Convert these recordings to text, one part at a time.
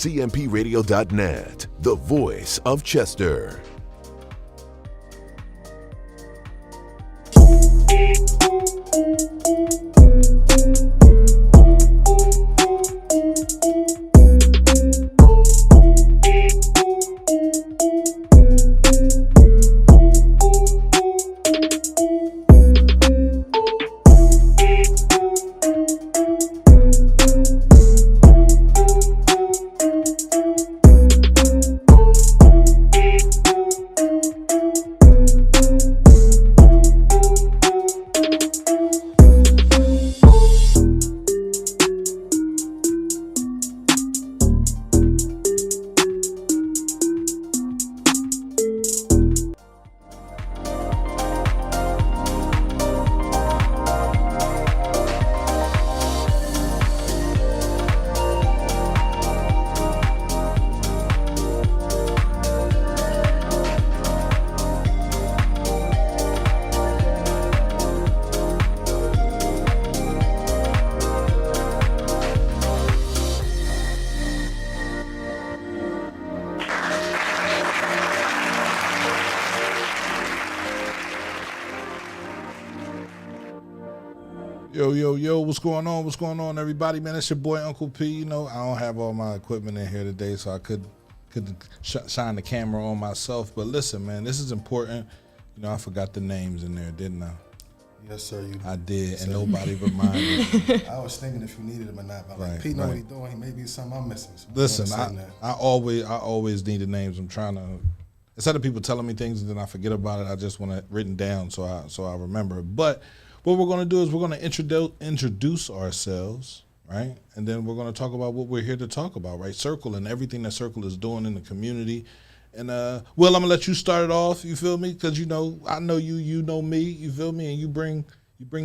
cmpradio.net, the voice of Chester. Yo, what's going on? What's going on, everybody? Man, it's your boy, Uncle P. You know, I don't have all my equipment in here today, so I couldn't shine the camera on myself. But listen, man, this is important. You know, I forgot the names in there, didn't I? Yes, sir. I did, and nobody reminded me. I was thinking if you needed him or not, but Right, P know right. what he's doing. Maybe it's something I'm missing. So Listen, I always need the names. I'm trying to, instead of people telling me things and then I forget about it, I just want it written down so I remember it. But what we're going to do is we're going to introduce ourselves, right? And then we're going to talk about what we're here to talk about, right? Crcql and everything that Crcql is doing in the community. And, Will, I'm going to let you start it off, you feel me? Because, you know, I know you, you know me, you feel me? And you bring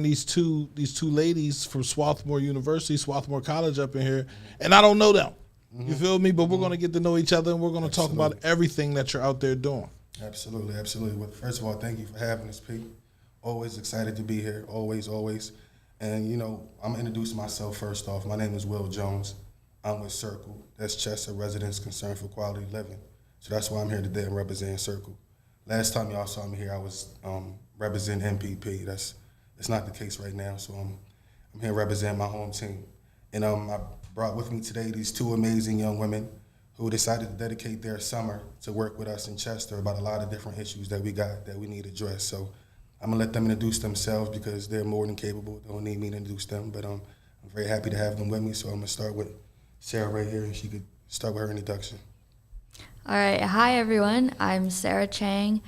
these two ladies from Swarthmore University, Swarthmore College up in here, and I don't know them. You feel me? But we're going to get to know each other, and we're going to talk about everything that you're out there doing. Absolutely. Well, first of all, thank you for having us, P. Always excited to be here, always. And, you know, I'm going to introduce myself first off. My name is Will Jones. I'm with Crcql. That's Chester Residents Concerned for Quality Living. So that's why I'm here today and representing Crcql. Last time y'all saw me here, I was representing MPP. It's not the case right now, so I'm here representing my home team. And I brought with me today these two amazing young women who decided to dedicate their summer to work with us in Chester about a lot of different issues that we got that we need addressed. So I'm going to let them introduce themselves because they're more than capable. They don't need me to introduce them, but I'm very happy to have them with me. So I'm going to start with Sarah right here, and she could start with her introduction. All right. Hi, everyone. I'm Sarah Chang.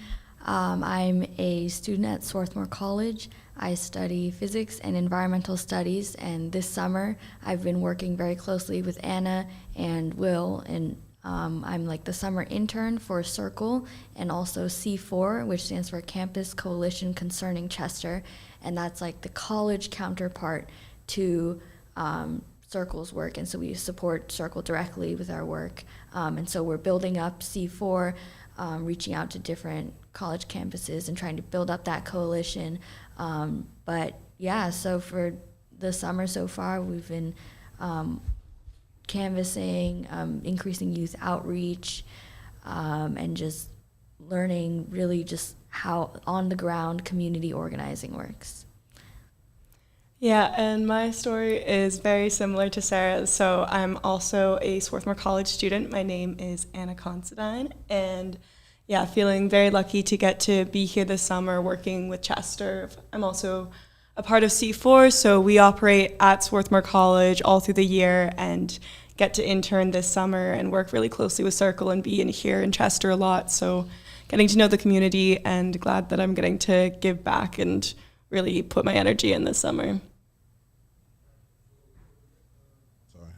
I'm a student at Swarthmore College. I study physics and environmental studies, and this summer I've been working very closely with Anna and Will, and I'm like the summer intern for Crcql and also C4, which stands for Campus Coalition Concerning Chester, and that's like the college counterpart to Crcql's work, and so we support Crcql directly with our work, and so we're building up C4, reaching out to different college campuses and trying to build up that coalition. But yeah, so for the summer so far, we've been canvassing, increasing youth outreach, and just learning really just how on the ground community organizing works. Yeah, and my story is very similar to Sarah's. So I'm also a Swarthmore College student. My name is Anna Considine, and yeah, feeling very lucky to get to be here this summer working with Chester. I'm also a part of C4, so we operate at Swarthmore College all through the year and get to intern this summer and work really closely with Crcql and be in here in Chester a lot. So getting to know the community, and glad that I'm getting to give back and really put my energy in this summer.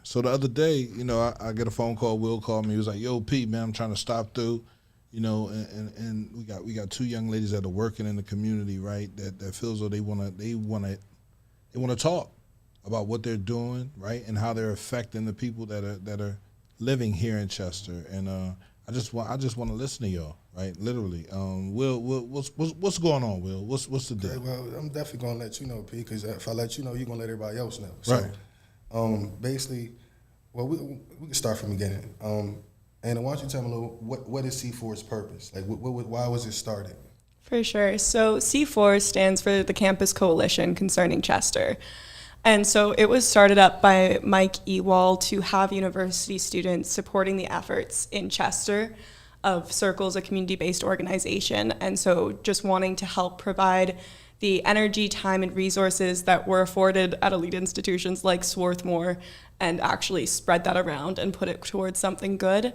So the other day, you know, I get a phone call. Will called me. He was like, "Yo, Pete, man, I'm trying to stop through, you know, and we got two young ladies that are working in the community, right? That feels though they wanna talk about what they're doing, right, and how they're affecting the people that are living here in Chester. And I just want to listen to y'all, right? Literally. Will, what's going on, Will? What's the deal? Okay, well, I'm definitely gonna let you know, P, because if I let you know, you're gonna let everybody else know. So, right. Basically, Well, we can start from the beginning. Anna, why don't you tell me a little, what is C4's purpose? Like, why was it started? For sure. So C4 stands for the Campus Coalition Concerning Chester. And so it was started up by Mike Ewald to have university students supporting the efforts in Chester of Crcql, a community-based organization. And so just wanting to help provide the energy, time, and resources that were afforded at elite institutions like Swarthmore and actually spread that around and put it towards something good.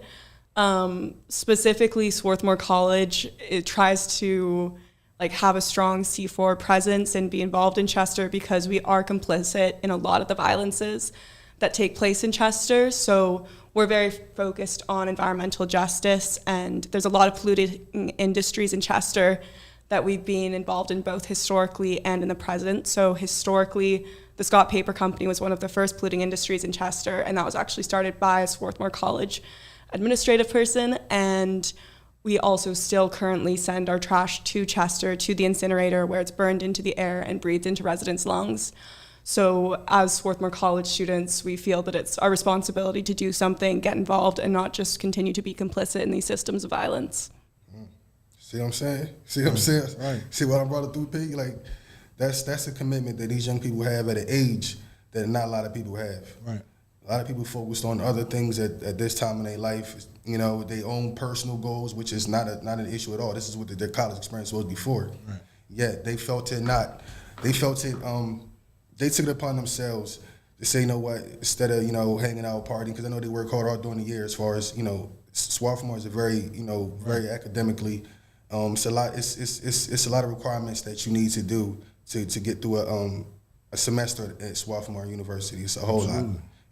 Specifically, Swarthmore College, it tries to have a strong C4 presence and be involved in Chester because we are complicit in a lot of the violences that take place in Chester. So we're very focused on environmental justice, and there's a lot of polluting industries in Chester that we've been involved in both historically and in the present. So historically, the Scott Paper Company was one of the first polluting industries in Chester, and that was actually started by a Swarthmore College administrative person. And we also still currently send our trash to Chester, to the incinerator, where it's burned into the air and breathed into residents' lungs. So as Swarthmore College students, we feel that it's our responsibility to do something, get involved, and not just continue to be complicit in these systems of violence. See what I'm saying? See what I'm saying? Right. See what I brought it through, Pete? Like, that's a commitment that these young people have at an age that not a lot of people have. Right. A lot of people focused on other things at this time in their life, their own personal goals, which is not an issue at all. This is what their college experience was before. Right. Yet they felt it not. They felt it, they took it upon themselves to say, you know what, instead of, hanging out, partying, because I know they work hard all during the year as far as, Swarthmore is a very, very academically, it's a lot, it's a lot of requirements that you need to do to get through a semester at Swarthmore University. It's a whole lot.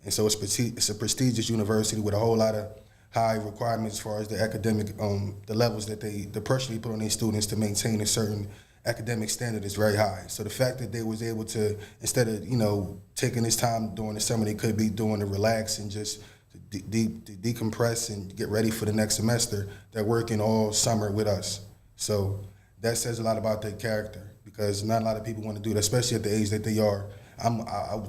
And so it's a prestigious university with a whole lot of high requirements as far as the academic, the levels that the pressure they put on their students to maintain a certain academic standard is very high. So the fact that they was able to, instead of, taking this time during the summer, they could be doing to relax and just to decompress and get ready for the next semester. They're working all summer with us. So that says a lot about their character, because not a lot of people want to do that, especially at the age that they are. I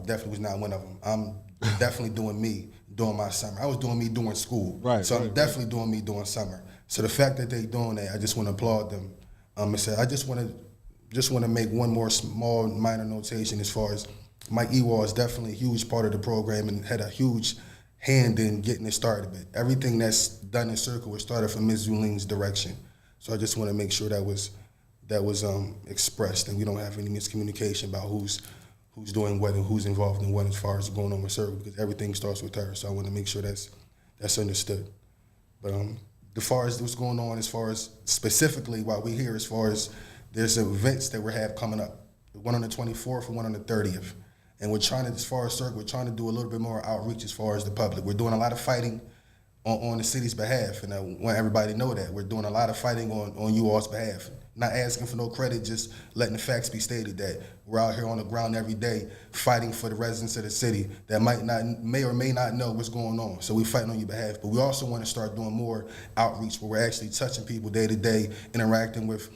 definitely was not one of them. I'm definitely doing me during my summer. I was doing me during school. Right. So I'm definitely doing me during summer. So the fact that they doing that, I just want to applaud them. I just want to make one more small minor notation as far as Mike Ewald is definitely a huge part of the program and had a huge hand in getting it started. But everything that's done in Crcql was started from Ms. Zuling's direction. So I just want to make sure that was expressed and we don't have any miscommunication about who's doing what and who's involved in what as far as going on with Crcql, because everything starts with her. So I want to make sure that's understood. But as far as what's going on, as far as specifically while we're here, as far as there's events that we have coming up, one on the 24th and one on the 30th. And we're trying to, as far as Crcql, we're trying to do a little bit more outreach as far as the public. We're doing a lot of fighting on the city's behalf, and I want everybody to know that. We're doing a lot of fighting on you all's behalf. Not asking for no credit, just letting the facts be stated that we're out here on the ground every day fighting for the residents of the city that may or may not know what's going on. So we're fighting on your behalf. But we also want to start doing more outreach where we're actually touching people day to day, interacting with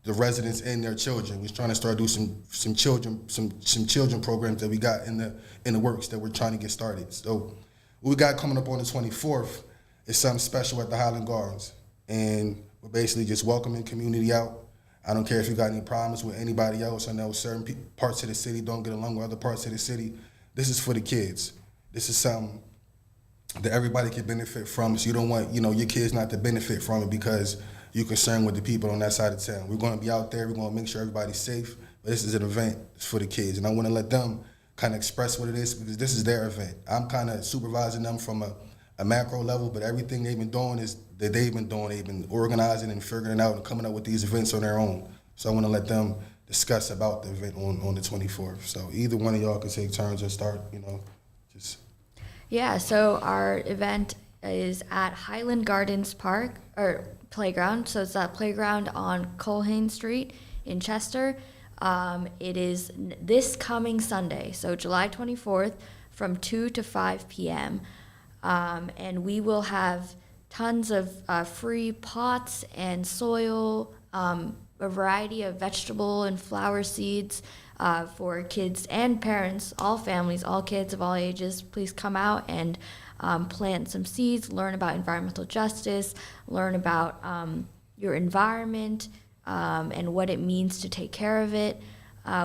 the residents and their children. We're trying to start doing some children programs that we got in the works that we're trying to get started. So what we got coming up on the 24th is something special at the Highland Gardens. And we're basically just welcoming community out. I don't care if you got any problems with anybody else. I know certain parts of the city don't get along with other parts of the city. This is for the kids. This is something that everybody can benefit from. So you don't want, your kids not to benefit from it because you're concerned with the people on that side of town. We're going to be out there. We're going to make sure everybody's safe. But this is an event for the kids. And I want to let them kind of express what it is because this is their event. I'm kind of supervising them from a macro level, but everything they've been doing they've been organizing and figuring out and coming up with these events on their own. So I want to let them discuss about the event on the 24th. So either one of y'all can take turns and start, just. Yeah, so our event is at Highland Gardens Park, or Playground. So it's that playground on Colhane Street in Chester. It is this coming Sunday, so July 24th from 2 to 5 p.m. And we will have tons of free pots and soil, a variety of vegetable and flower seeds, for kids and parents, all families, all kids of all ages. Please come out and plant some seeds, learn about environmental justice, learn about your environment and what it means to take care of it.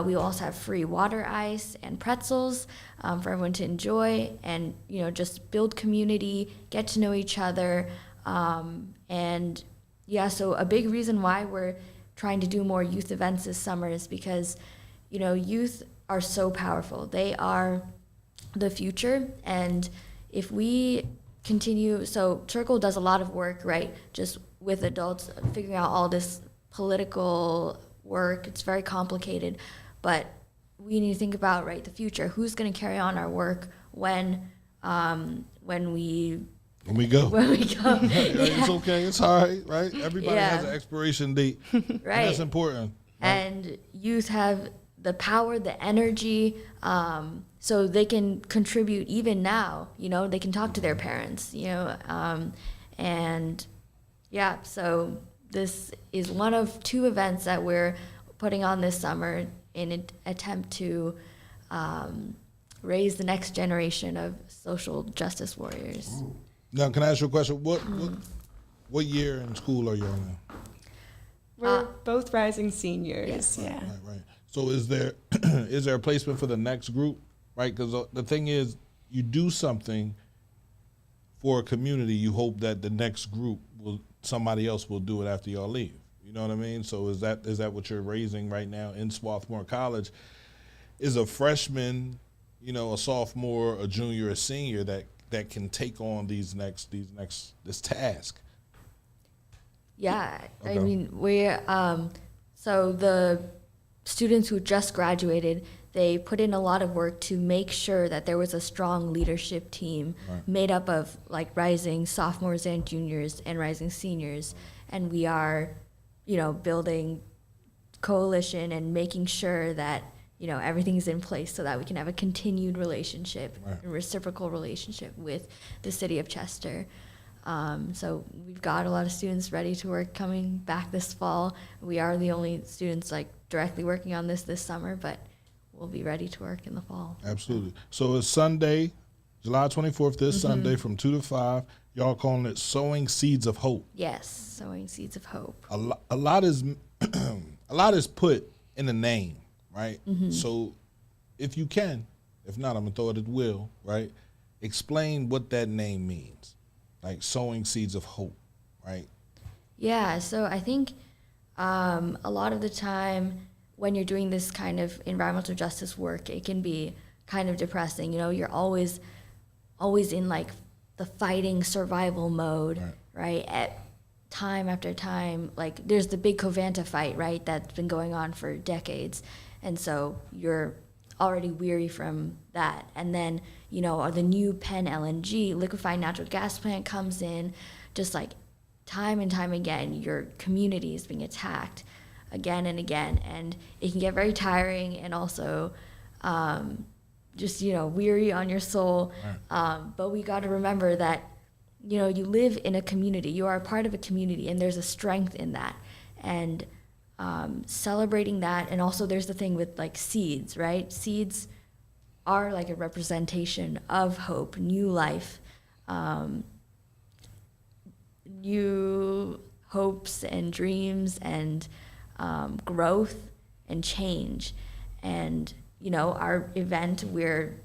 We will also have free water ice and pretzels for everyone to enjoy, and just build community, get to know each other, and yeah. So a big reason why we're trying to do more youth events this summer is because youth are so powerful. They are the future, and if we continue, so Crcql does a lot of work, right? Just with adults figuring out all this political work. It's very complicated, but we need to think about, right, the future. Who's going to carry on our work when we go. When we go. It's okay. It's all right? Everybody has an expiration date. Right. And that's important. Right? And youth have the power, the energy, so they can contribute even now. They can talk to their parents, and yeah, so this is one of 2 events that we're putting on this summer in an attempt to raise the next generation of social justice warriors. Now, can I ask you a question? What year in school are you in now? We're both rising seniors. Yes. Yeah. Right. So is there a placement for the next group? Right, because the thing is, you do something for a community, you hope that the next group somebody else will do it after y'all leave. You know what I mean? So is that what you're raising right now in Swarthmore College? Is a freshman, a sophomore, a junior, a senior that can take on this task? Yeah, Okay. I mean, we're so the students who just graduated, they put in a lot of work to make sure that there was a strong leadership team made up of rising sophomores and juniors and rising seniors, and we are, building coalition and making sure that everything's in place so that we can have a continued relationship, a reciprocal relationship with the city of Chester. So we've got a lot of students ready to work coming back this fall. We are the only students directly working on this summer, but we'll be ready to work in the fall. Absolutely. So it's Sunday, July 24th, this Sunday from 2 to 5. Y'all calling it Sowing Seeds of Hope. Yes, Sowing Seeds of Hope. A lot is a lot is put in the name, right? So if you can, if not, I'm gonna throw it at will, right? Explain what that name means, like Sowing Seeds of Hope, right? Yeah, so I think a lot of the time when you're doing this kind of environmental justice work, it can be kind of depressing. You're always in the fighting survival mode, right? At time after time, there's the big Covanta fight, right? That's been going on for decades. And so you're already weary from that. And then, the new Penn LNG, liquefied natural gas plant comes in, just time and time again, your community is being attacked again and again, and it can get very tiring and also just weary on your soul. But we got to remember that you live in a community, you are a part of a community, and there's a strength in that, and celebrating that. And also there's the thing with seeds, right? Seeds are a representation of hope, new life, new hopes and dreams and growth and change. And our event, we're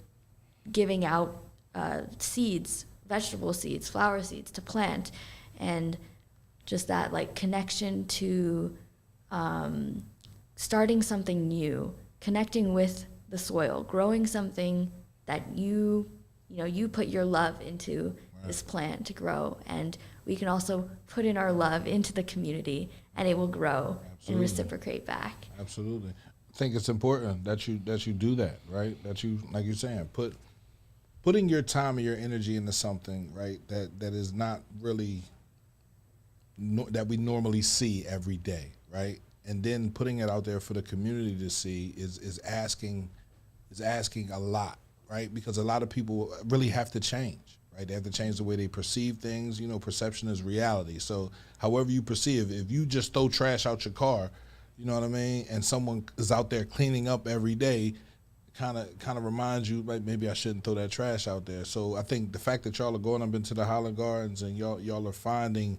giving out seeds, vegetable seeds, flower seeds to plant, and just that connection to starting something new, connecting with the soil, growing something that you put your love into this plant to grow, and we can also put in our love into the community, and it will grow and reciprocate back. Absolutely. I think it's important that you do that, right? That you, like you're saying, putting your time and your energy into something, right, that is not really that we normally see every day, right? And then putting it out there for the community to see is asking a lot, right? Because a lot of people really have to change, right? They have to change the way they perceive things. Perception is reality. So however you perceive, if you just throw trash out your car, you know what I mean, and someone is out there cleaning up every day, kind of reminds you, like, maybe I shouldn't throw that trash out there. So I think the fact that y'all are going up into the Highland Gardens and y'all are finding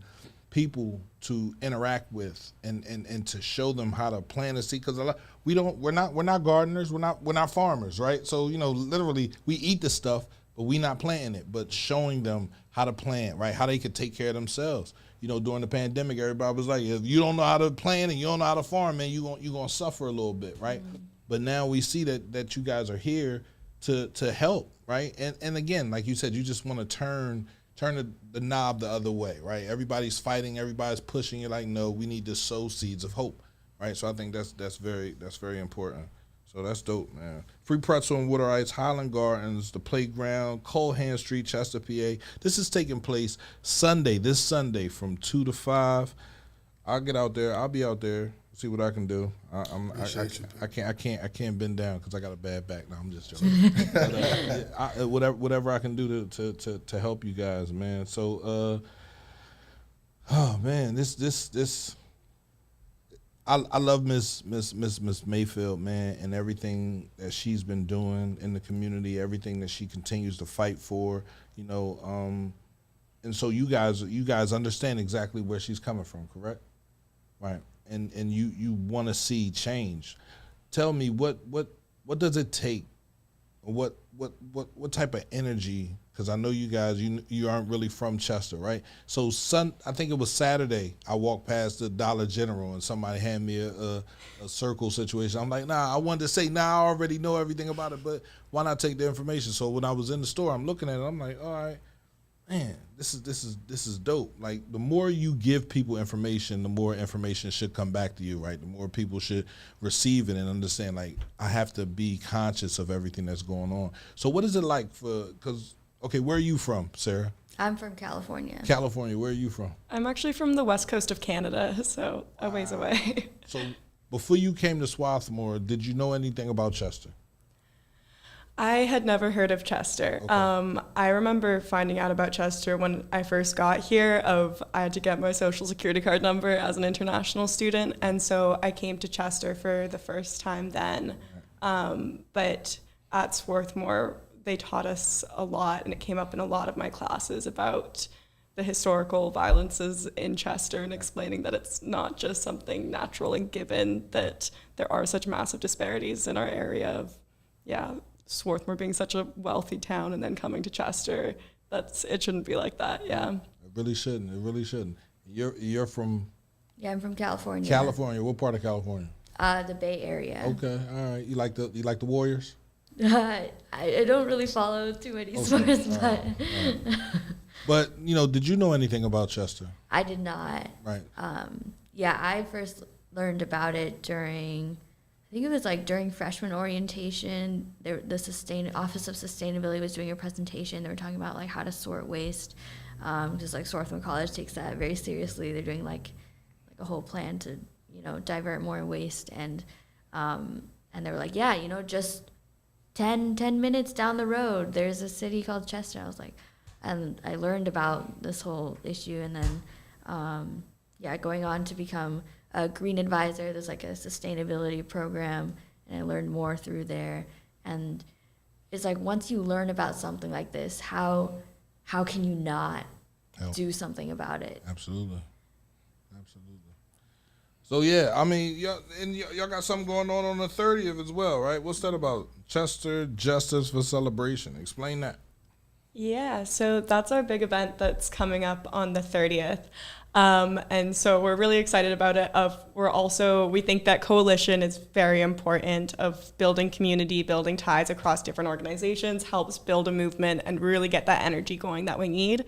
people to interact with and to show them how to plant a seed, because we're not gardeners, we're not farmers, right? So, you know, literally we eat the stuff, but we not planting it, but showing them how to plant, right? How they could take care of themselves. You know, during the pandemic, everybody was like, if you don't know how to plant and you don't know how to farm, man, you're gonna suffer a little bit, right? Mm-hmm. But now we see that you guys are here to help, right? And again, like you said, you just want to turn the knob the other way, right? Everybody's fighting, everybody's pushing. You're like, no, we need to sow seeds of hope, right? So I think that's very important. So that's dope, man. Free pretzel and water ice, Highland Gardens, the playground, Colehand Street, Chester, PA. This is taking place this Sunday from 2 to 5. I'll get out there. I'll be out there. See what I can do. I can't bend down because I got a bad back. No, I'm just joking. But, whatever I can do to help you guys, man. So, oh man, this. I love Miss Mayfield, man, and everything that she's been doing in the community, everything that she continues to fight for, you know. And so you guys understand exactly where she's coming from, correct? Right. And you want to see change. Tell me what does it take? What type of energy? Because I know you guys, you aren't really from Chester, right? So I think it was Saturday, I walked past the Dollar General and somebody handed me a Crcql situation. I'm like, nah, I wanted to say, I already know everything about it, but why not take the information? So when I was in the store, I'm looking at it, I'm like, all right, man, this is dope. Like, the more you give people information, the more information should come back to you, right? The more people should receive it and understand, like, I have to be conscious of everything that's going on. So what is it like okay, where are you from, Sarah? I'm from California. California, where are you from? I'm actually from the west coast of Canada, so a ways away. So before you came to Swarthmore, did you know anything about Chester? I had never heard of Chester. Okay. I remember finding out about Chester when I first got here. I had to get my social security card number as an international student, and so I came to Chester for the first time then. But at Swarthmore, they taught us a lot, and it came up in a lot of my classes about the historical violences in Chester and explaining that it's not just something natural and given, that there are such massive disparities in our area of, Swarthmore being such a wealthy town and then coming to Chester. It shouldn't be like that, yeah. It really shouldn't. You're from? Yeah, I'm from California. California, what part of California? The Bay Area. Okay, all right. You like the Warriors? I don't really follow too many sports, but but did you know anything about Chester? I did not. Right. I first learned about it during freshman orientation. The Office of Sustainability was doing a presentation. They were talking about like how to sort waste. Just like Swarthmore College takes that very seriously. They're doing like a whole plan to divert more waste, and they were like, just 10 minutes down the road, there's a city called Chester. I was like, and I learned about this whole issue, and then, going on to become a green advisor. There's like a sustainability program, and I learned more through there. And it's like, once you learn about something like this, how can you not do something about it? Absolutely. So y'all got something going on the 30th as well, right? What's that about? Chester Justice for Celebration. Explain that. Yeah, so that's our big event that's coming up on the 30th. And so we're really excited about it. We think that coalition is very important, of building community, building ties across different organizations, helps build a movement and really get that energy going that we need.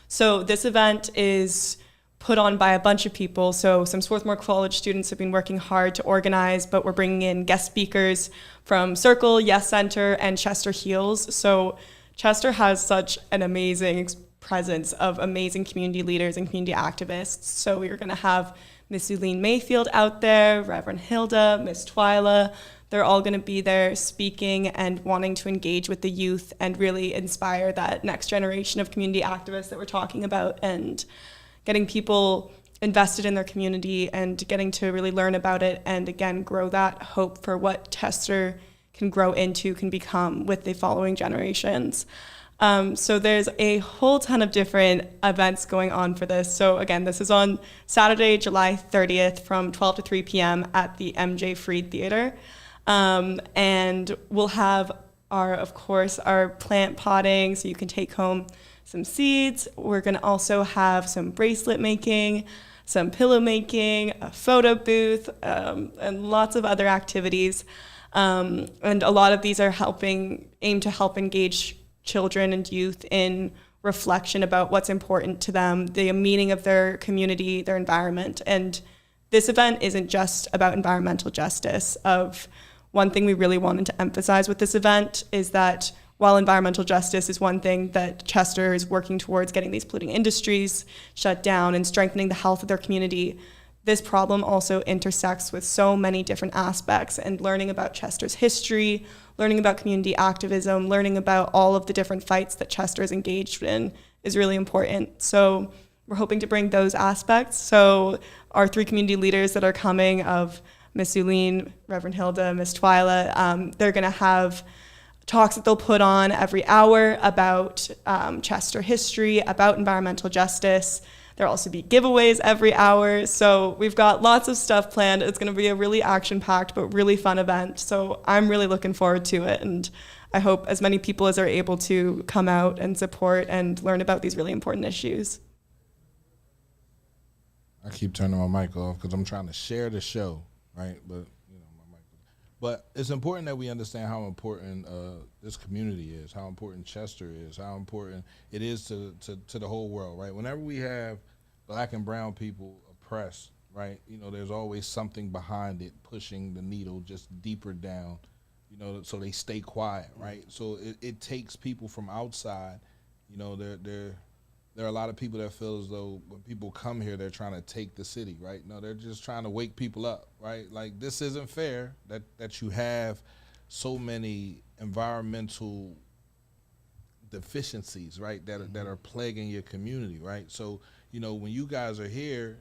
So this event is put on by a bunch of people. So some Swarthmore College students have been working hard to organize, but we're bringing in guest speakers from Crcql, Yes Center, and Chester Heals. So Chester has such an amazing presence of amazing community leaders and community activists. So we're going to have Miss Eileen Mayfield out there, Reverend Hilda, Miss Twyla. They're all going to be there speaking and wanting to engage with the youth and really inspire that next generation of community activists that we're talking about, and getting people invested in their community and getting to really learn about it and, again, grow that hope for what Chester can grow into, can become with the following generations. So there's a whole ton of different events going on for this. So again, this is on Saturday, July 30th from 12 to 3 p.m. at the MJ Freed Theater. And we'll have of course, our plant potting, so you can take home some seeds. We're gonna also have some bracelet making, some pillow making, a photo booth, and lots of other activities. And a lot of these are aim to help engage children and youth in reflection about what's important to them, the meaning of their community, their environment. And this event isn't just about environmental justice. One thing we really wanted to emphasize with this event is that while environmental justice is one thing that Chester is working towards, getting these polluting industries shut down and strengthening the health of their community, this problem also intersects with so many different aspects, and learning about Chester's history, learning about community activism, learning about all of the different fights that Chester is engaged in is really important. So we're hoping to bring those aspects. So our 3 community leaders that are coming, of Miss Uline, Reverend Hilda, Miss Twyla, they're gonna have talks that they'll put on every hour about Chester history, about environmental justice. There'll also be giveaways every hour. So we've got lots of stuff planned. It's gonna be a really action-packed but really fun event. So I'm really looking forward to it. And I hope as many people as are able to come out and support and learn about these really important issues. I keep turning my mic off because I'm trying to share the show, right? But my mic. But it's important that we understand how important this community is, how important Chester is, how important it is to the whole world, right? Whenever we have Black and brown people oppressed, right? There's always something behind it pushing the needle just deeper down, so they stay quiet, right? So it takes people from outside. There are a lot of people that feel as though when people come here, they're trying to take the city, right? No, they're just trying to wake people up, right? Like, this isn't fair that you have so many environmental deficiencies, right, that are plaguing your community, right? So, when you guys are here,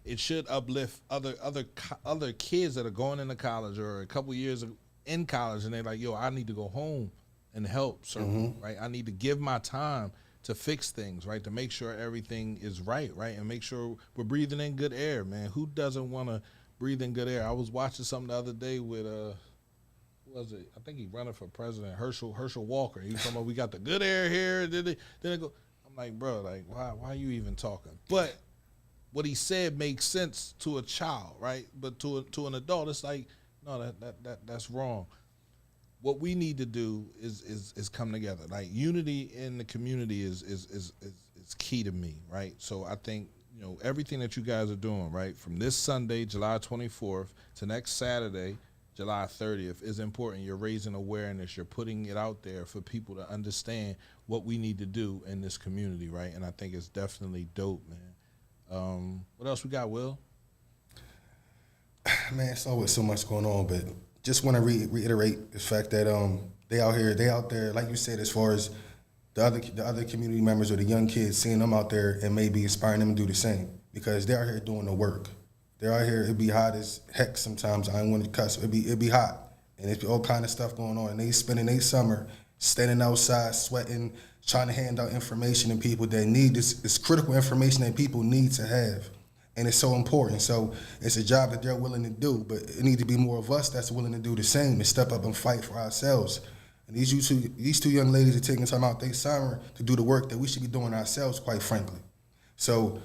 it should uplift other kids that are going into college or a couple years in college, and they're like, yo, I need to go home and help, right? I need to give my time to fix things, right? To make sure everything is right? And make sure we're breathing in good air, man. Who doesn't want to breathe in good air? I was watching something the other day with, who was it? I think he running for president, Herschel Walker. He was talking about, we got the good air here. Then I go, I'm like, bro, like, why are you even talking? But what he said makes sense to a child, right? But to an adult, it's like, no, that's wrong. What we need to do is come together. Like, unity in the community is key to me, right? So I think, everything that you guys are doing, right, from this Sunday, July 24th, to next Saturday, July 30th, is important. You're raising awareness. You're putting it out there for people to understand what we need to do in this community, right? And I think it's definitely dope, man. What else we got, Will? Man, it's always so much going on, but just want to reiterate the fact that they out there, like you said, as far as the other community members or the young kids, seeing them out there and maybe inspiring them to do the same, because they're out here doing the work. They're out here. It be hot as heck sometimes. I don't want to cuss. It be hot, and it's all kind of stuff going on. And they spending their summer standing outside, sweating, trying to hand out information to people that need this critical information that people need to have. And it's so important. So it's a job that they're willing to do, but it needs to be more of us that's willing to do the same and step up and fight for ourselves. And these two young ladies are taking time out their summer to do the work that we should be doing ourselves, quite frankly. So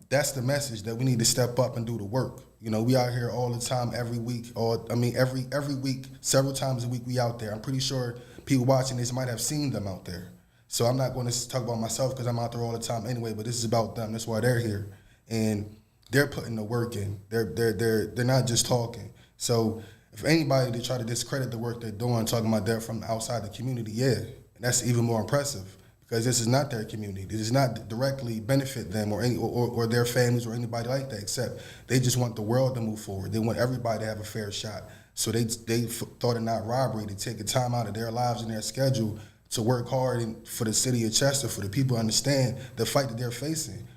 that's the message, that we need to step up and do the work. We out here all the time, every week, every week, several times a week we out there. I'm pretty sure people watching this might have seen them out there. So I'm not going to talk about myself because I'm out there all the time anyway, but this is about them. That's why they're here. And they're putting the work in. They're not just talking. So if anybody to try to discredit the work they're doing, talking about they're from outside the community, yeah, and that's even more impressive, because this is not their community. This does not directly benefit them or their families or anybody like that, except they just want the world to move forward. They want everybody to have a fair shot. So they thought it not robbery to take a time out of their lives and their schedule to work hard for the city of Chester, for the people to understand the fight that they're facing.